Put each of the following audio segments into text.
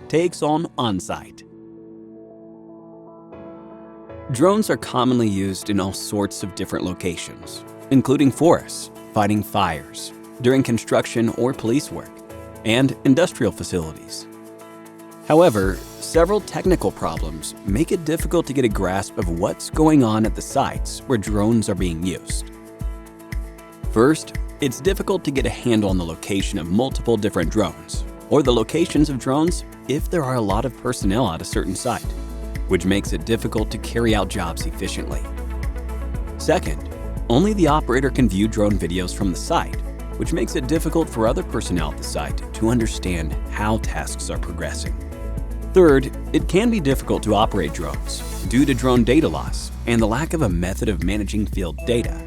TEIXON on-site. Drones are commonly used in all sorts of different locations, including forests, fighting fires, during construction or police work, and industrial facilities. However, several technical problems make it difficult to get a grasp of what's going on at the sites where drones are being used. First, it's difficult to get a handle on the location of multiple different drones, or the locations of drones if there are a lot of personnel at a certain site, which makes it difficult to carry out jobs efficiently. Second, only the operator can view drone videos from the site, which makes it difficult for other personnel at the site to understand how tasks are progressing. Third, it can be difficult to operate drones due to drone data loss and the lack of a method of managing field data.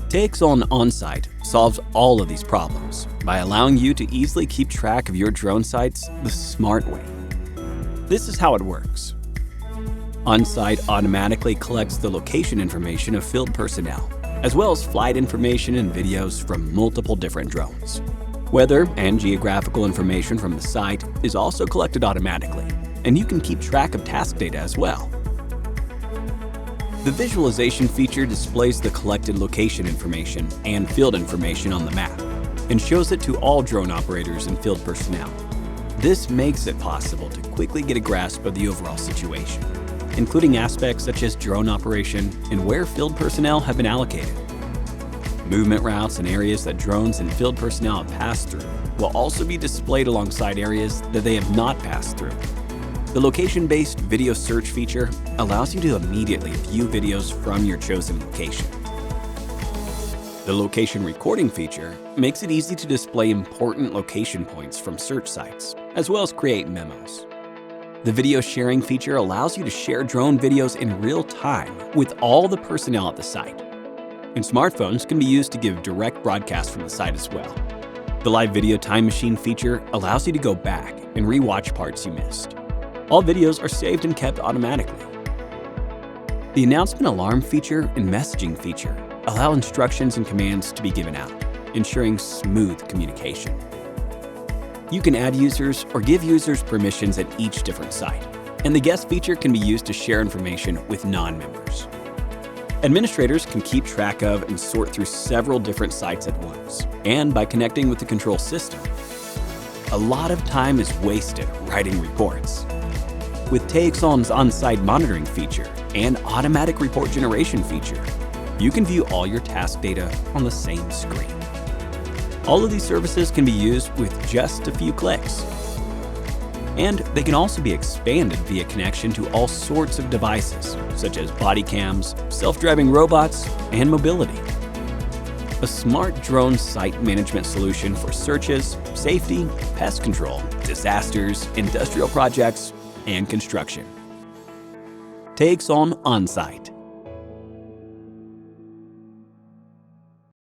TEIXON On-Site solves all of these problems by allowing you to easily keep track of your drone sites the smart way. This is how it works. On-Site automatically collects the location information of field personnel, as well as flight information and videos from multiple different drones. Weather and geographical information from the site is also collected automatically, and you can keep track of task data as well. The visualization feature displays the collected location information and field information on the map and shows it to all drone operators and field personnel. This makes it possible to quickly get a grasp of the overall situation, including aspects such as drone operation and where field personnel have been allocated. Movement routes and areas that drones and field personnel have passed through will also be displayed alongside areas that they have not passed through. The location-based video search feature allows you to immediately view videos from your chosen location. The location recording feature makes it easy to display important location points from search sites, as well as create memos. The video sharing feature allows you to share drone videos in real time with all the personnel at the site. And smartphones can be used to give direct broadcast from the site as well. The live video time machine feature allows you to go back and re-watch parts you missed. All videos are saved and kept automatically. The announcement alarm feature and messaging feature allow instructions and commands to be given out, ensuring smooth communication. You can add users or give users permissions at each different site, and the guest feature can be used to share information with non-members. Administrators can keep track of and sort through several different sites at once, and by connecting with the control system. A lot of time is wasted writing reports. With TEIXON's on-site monitoring feature and automatic report generation feature, you can view all your task data on the same screen. All of these services can be used with just a few clicks. And they can also be expanded via connection to all sorts of devices, such as body cams, self-driving robots, and mobility. A smart drone site management solution for searches, safety, pest control, disasters, industrial projects, and construction. TEIXON On-Site.